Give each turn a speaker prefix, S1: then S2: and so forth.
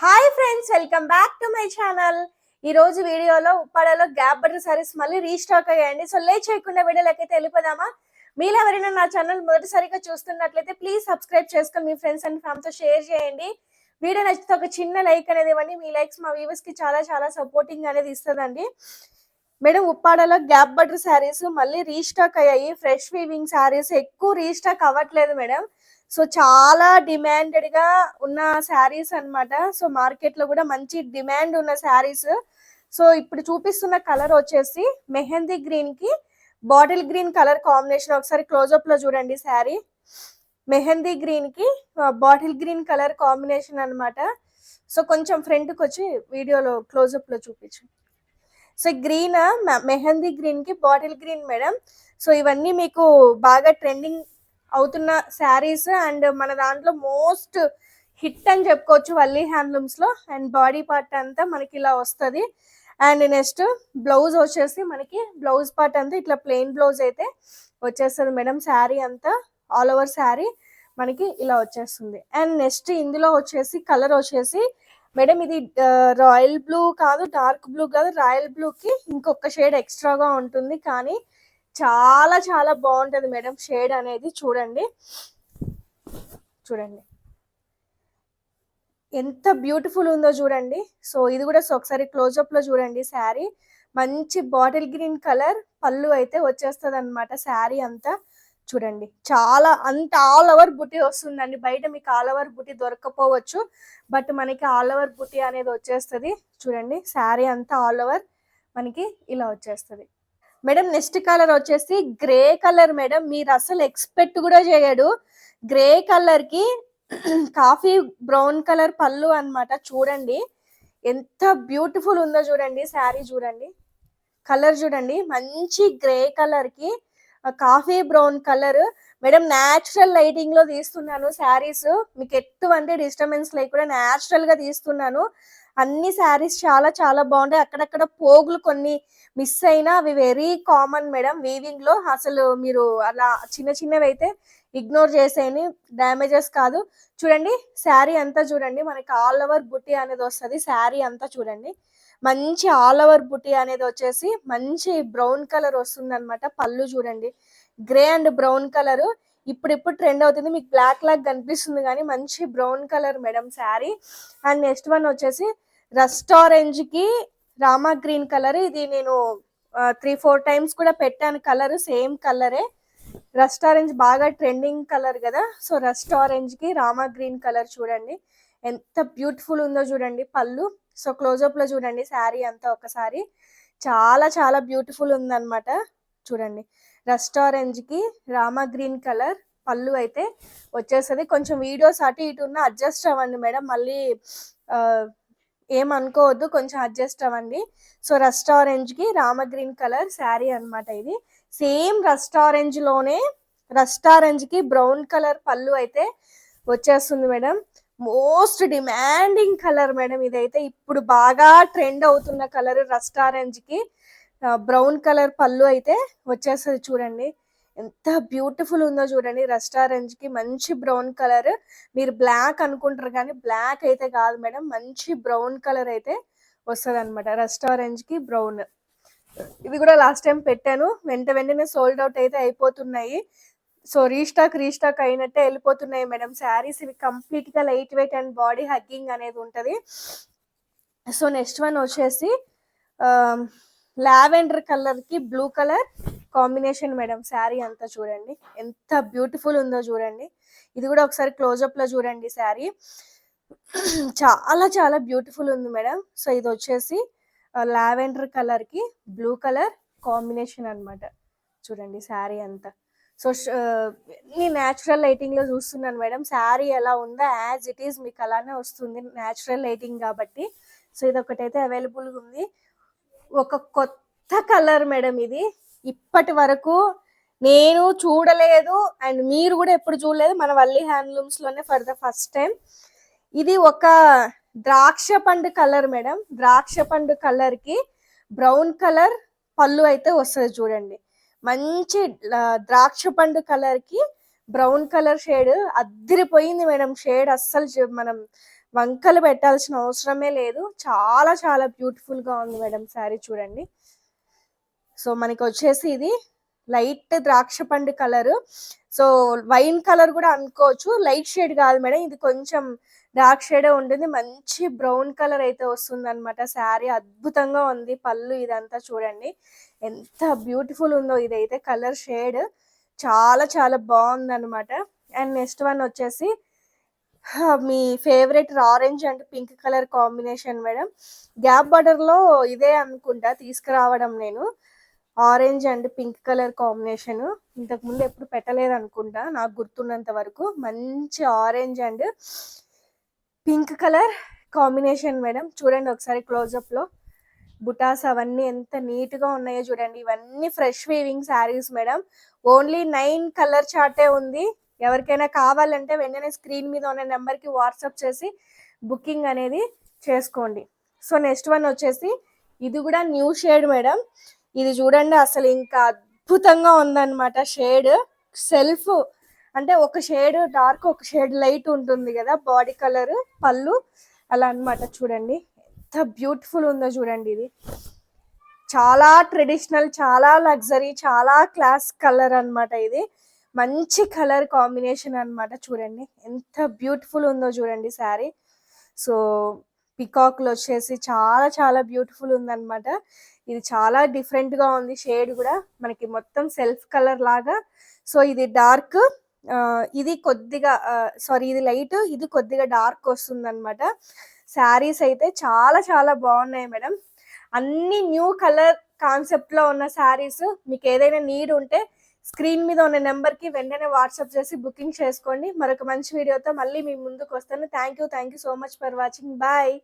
S1: Hi friends, welcome back to my channel. ఈ రోజు వీడియోలో ఉప్పాడలో గ్యాప్ బటర్ సారీస్ మళ్ళీ రీస్టాక్ అయ్యాయండి. సో లేట్ చేయకుండా వీడియోలకైతే వెళ్ళిపోదామా. మీరు ఎవరైనా నా ఛానల్ మొదటిసారిగా చూస్తున్నట్లయితే ప్లీజ్ సబ్స్క్రైబ్ చేసుకొని మీ ఫ్రెండ్స్ అండ్ ఫ్యామిలీతో షేర్ చేయండి. వీడియో నచ్చితే ఒక చిన్న లైక్ అనేది ఇవ్వండి. మీ లైక్స్ మా వ్యూవర్స్ కి చాలా చాలా సపోర్టింగ్ అనేది ఇస్తుందండి. మేడం, ఉప్పాడలో గ్యాప్ బటర్ శారీస్ మళ్ళీ రీస్టాక్ అయ్యాయి. ఫ్రెష్ వీవింగ్ శారీస్ ఎక్కువ రీస్టాక్ అవ్వట్లేదు మేడం. సో చాలా డిమాండెడ్ గా ఉన్న శారీస్ అన్నమాట. సో మార్కెట్ లో కూడా మంచి డిమాండ్ ఉన్న శారీస్. సో ఇప్పుడు చూపిస్తున్న కలర్ వచ్చేసి మెహందీ గ్రీన్ కి బాటిల్ గ్రీన్ కలర్ కాంబినేషన్. ఒకసారి క్లోజ్అప్ లో చూడండి. శారీ మెహందీ గ్రీన్ కి బాటిల్ గ్రీన్ కలర్ కాంబినేషన్ అన్నమాట. సో కొంచెం ఫ్రంట్ కి వచ్చి వీడియోలో క్లోజ్అప్ లో చూపించు. సో గ్రీన్ మెహందీ గ్రీన్ కి బాటిల్ గ్రీన్ మేడం. సో ఇవన్నీ మీకు బాగా ట్రెండింగ్ అవుతున్న శారీస్ అండ్ మన దాంట్లో మోస్ట్ హిట్ అని చెప్పుకోవచ్చు వల్లీ హ్యాండ్లూమ్స్ లో. అండ్ బాడీ పార్ట్ అంతా మనకి ఇలా వస్తుంది. అండ్ నెక్స్ట్ బ్లౌజ్ వచ్చేసి మనకి బ్లౌజ్ పార్ట్ అంతా ఇట్లా ప్లెయిన్ బ్లౌజ్ అయితే వచ్చేస్తుంది మేడం. శారీ అంతా ఆల్ ఓవర్ శారీ మనకి ఇలా వచ్చేస్తుంది. అండ్ నెక్స్ట్ ఇందులో వచ్చేసి కలర్ వచ్చేసి మేడం ఇది రాయల్ బ్లూ కాదు, డార్క్ బ్లూ కాదు, రాయల్ బ్లూ కి ఇంకొక షేడ్ ఎక్స్ట్రాగా ఉంటుంది. కానీ చాలా చాలా బాగుంటది మేడం షేడ్ అనేది. చూడండి చూడండి ఎంత బ్యూటిఫుల్ ఉందో చూడండి. సో ఇది కూడా ఒకసారి క్లోజ్అప్ లో చూడండి. శారీ మంచి బాటిల్ గ్రీన్ కలర్ పళ్ళు అయితే వచ్చేస్తుంది అనమాట. శారీ అంతా చూడండి చాలా అంత ఆల్ ఓవర్ బుటీ వస్తుందండి. బయట మీకు ఆల్ ఓవర్ బుటీ దొరకపోవచ్చు, బట్ మనకి ఆల్ ఓవర్ బుటీ అనేది వచ్చేస్తుంది. చూడండి శారీ అంతా ఆల్ ఓవర్ మనకి ఇలా వచ్చేస్తుంది మేడం. నెక్స్ట్ కలర్ వచ్చేసి గ్రే కలర్ మేడం. మీరు అసలు ఎక్స్పెక్ట్ కూడా చేయడు. గ్రే కలర్ కి కాఫీ బ్రౌన్ కలర్ పళ్ళు అన్నమాట. చూడండి ఎంత బ్యూటిఫుల్ ఉందో చూడండి. శారీ చూడండి, కలర్ చూడండి. మంచి గ్రే కలర్ కి coffee brown colour madam. Natural lighting లో తీస్తున్నాను శారీస్. మీకు ఎటువంటి డిస్టర్బెన్స్ లేకుండా న్యాచురల్ గా తీస్తున్నాను. అన్ని శారీస్ చాలా చాలా బాగుంటాయి. అక్కడక్కడ పోగులు కొన్ని మిస్ అయినా అవి వెరీ కామన్ మేడం వీవింగ్ లో. అసలు మీరు అలా చిన్న చిన్నవి అయితే ఇగ్నోర్ చేసేయని, డ్యామేజెస్ కాదు. చూడండి శారీ అంతా చూడండి మనకి ఆల్ ఓవర్ బుట్టి అనేది వస్తుంది. శారీ అంతా చూడండి మంచి ఆల్ ఓవర్ బుట్టి అనేది వచ్చేసి మంచి బ్రౌన్ కలర్ వస్తుంది అనమాట. పళ్ళు చూడండి గ్రే అండ్ బ్రౌన్ కలర్ ఇప్పుడు ట్రెండ్ అవుతుంది. మీకు బ్లాక్ లాగా కనిపిస్తుంది కానీ మంచి brown colour madam sari. And next one వచ్చేసి రస్ట్ ఆరెంజ్ కి రామా గ్రీన్ కలర్. ఇది నేను 3-4 టైమ్స్ కూడా పెట్టాను. కలర్ సేమ్ కలరే. రస్ట్ ఆరెంజ్ బాగా ట్రెండింగ్ కలర్ కదా. సో రస్ట్ ఆరెంజ్ కి రామా గ్రీన్ కలర్ చూడండి ఎంత బ్యూటిఫుల్ ఉందో చూడండి పళ్ళు. సో క్లోజ్అప్ లో చూడండి శారీ అంతా ఒకసారి. చాలా చాలా బ్యూటిఫుల్ ఉందన్నమాట. చూడండి రస్ట్ ఆరెంజ్ కి రామా గ్రీన్ కలర్ పళ్ళు అయితే వచ్చేస్తుంది. కొంచెం వీడియోస్ అటు ఇటు ఉన్న అడ్జస్ట్ అవ్వండి మేడం. మళ్ళీ ఏమనుకోవద్దు, కొంచెం అడ్జస్ట్ అవ్వండి. సో రస్ట్ ఆరెంజ్ కి రామ గ్రీన్ కలర్ శారీ అనమాట. ఇది సేమ్ రస్ట్ ఆరెంజ్ లోనే రస్ట్ ఆరెంజ్ కి బ్రౌన్ కలర్ పళ్ళు అయితే వచ్చేస్తుంది madam. Most demanding colour madam ఇదైతే. ఇప్పుడు బాగా ట్రెండ్ అవుతున్న కలర్ రస్ట్ ఆరెంజ్ కి బ్రౌన్ కలర్ పళ్ళు అయితే వచ్చేస్తుంది. చూడండి ఎంత బ్యూటిఫుల్ ఉందో చూడండి. రస్ట్ ఆరెంజ్ కి మంచి బ్రౌన్ కలర్. మీరు బ్లాక్ అనుకుంటారు కానీ బ్లాక్ అయితే కాదు మేడం, మంచి బ్రౌన్ కలర్ అయితే వస్తుంది అనమాట. రస్ట్ ఆరెంజ్ కి బ్రౌన్. ఇది కూడా లాస్ట్ టైం పెట్టాను, వెంటనే సోల్డ్ అవుట్ అయితే అయిపోతున్నాయి. సో రీస్టాక్ అయినట్టే వెళ్ళిపోతున్నాయి మేడం శారీస్. ఇవి కంప్లీట్ గా light weight and body hugging అనేది ఉంటది. సో నెక్స్ట్ వన్ వచ్చేసి లావెండర్ కలర్ కి blue colour combination madam. Sari అంతా చూడండి ఎంత బ్యూటిఫుల్ ఉందో చూడండి. ఇది కూడా ఒకసారి క్లోజ్అప్ లో చూడండి. శారీ చాలా చాలా బ్యూటిఫుల్ ఉంది మేడం. సో ఇది వచ్చేసి లావెండర్ కలర్ కి బ్లూ కలర్ కాంబినేషన్ అన్నమాట. చూడండి శారీ అంతా. సో నేను న్యాచురల్ లైటింగ్ లో చూస్తున్నాను మేడం. శారీ ఎలా ఉందో యాజ్ ఇట్ ఈస్ మీకు అలానే వస్తుంది న్యాచురల్ లైటింగ్ కాబట్టి. సో ఇది ఒకటైతే అవైలబుల్ ఉంది. ఒక కొత్త కలర్ మేడం ఇది. ఇప్పటి వరకు నేను చూడలేదు అండ్ మీరు కూడా ఎప్పుడు చూడలేదు మన వల్లీ హ్యాండ్లూమ్స్ లోనే ఫర్ ద ఫస్ట్ టైం. ఇది ఒక ద్రాక్ష పండు కలర్ మేడం. ద్రాక్ష పండు కలర్ కి బ్రౌన్ కలర్ పళ్ళు అయితే వస్తుంది చూడండి. మంచి ద్రాక్ష పండు కలర్ కి బ్రౌన్ కలర్ షేడ్ అద్దరిపోయింది మేడం. షేడ్ అస్సలు మనం వంకలు పెట్టాల్సిన అవసరమే లేదు. చాలా చాలా బ్యూటిఫుల్గా ఉంది మేడం శారీ చూడండి. సో మనకి వచ్చేసి ఇది లైట్ ద్రాక్ష పండు కలర్, సో వైన్ కలర్ కూడా అనుకోవచ్చు. లైట్ షేడ్ కాదు మేడం, ఇది కొంచెం డార్క్ షేడే ఉంటుంది. మంచి బ్రౌన్ కలర్ అయితే వస్తుంది అనమాట. శారీ అద్భుతంగా ఉంది. పళ్ళు ఇదంతా చూడండి ఎంత బ్యూటిఫుల్ ఉందో. ఇదైతే కలర్ షేడ్ చాలా చాలా బాగుంది అనమాట. అండ్ నెక్స్ట్ వన్ వచ్చేసి మీ favourite orange and pink colour combination madam. Gap border లో ఇదే అనుకుంటా తీసుకురావడం నేను. Orange and pink colour combination ఇంతకు ముందు ఎప్పుడు పెట్టలేదు అనుకుంటా నాకు గుర్తున్నంత వరకు. మంచి orange and pink colour combination madam. చూడండి ఒకసారి క్లోజప్ లో బుటాస్ అవన్నీ ఎంత నీట్ గా ఉన్నాయో చూడండి. ఇవన్నీ fresh weaving saris madam. Only 9 colour చార్టే ఉంది. ఎవరికైనా కావాలంటే వెంటనే స్క్రీన్ మీద ఉన్న నెంబర్కి వాట్సాప్ చేసి బుకింగ్ అనేది చేసుకోండి. సో నెక్స్ట్ వన్ వచ్చేసి ఇది కూడా న్యూ షేడ్ మేడం. ఇది చూడండి అసలు ఇంకా అద్భుతంగా ఉందన్నమాట. షేడ్ సెల్ఫ్ అంటే ఒక షేడ్ డార్క్ ఒక షేడ్ లైట్ ఉంటుంది కదా బాడీ కలర్ పళ్ళు అలా అన్నమాట. చూడండి ఎంత బ్యూటిఫుల్ ఉందో చూడండి. ఇది చాలా ట్రెడిషనల్, చాలా లగ్జరీ, చాలా క్లాస్ కలర్ అన్నమాట. ఇది మంచి కలర్ కాంబినేషన్ అన్నమాట. చూడండి ఎంత బ్యూటిఫుల్ ఉందో చూడండి శారీ. సో పికాక్లో వచ్చేసి చాలా చాలా బ్యూటిఫుల్ ఉందన్నమాట. ఇది చాలా డిఫరెంట్గా ఉంది. షేడ్ కూడా మనకి మొత్తం సెల్ఫ్ కలర్ లాగా. సో ఇది డార్క్, ఇది కొద్దిగా సారీ ఇది లైట్, ఇది కొద్దిగా డార్క్ వస్తుంది అనమాట. శారీస్ అయితే చాలా చాలా బాగున్నాయి మేడం. అన్ని న్యూ కలర్ కాన్సెప్ట్లో ఉన్న శారీస్. మీకు ఏదైనా నీడ్ ఉంటే స్క్రీన్ మీద ఉన్న నెంబర్కి వెంటనే వాట్సాప్ చేసి బుకింగ్ చేసుకోండి. మరొక మంచి వీడియోతో మళ్ళీ మీ ముందుకు వస్తాను. Thank you so much for watching. Bye.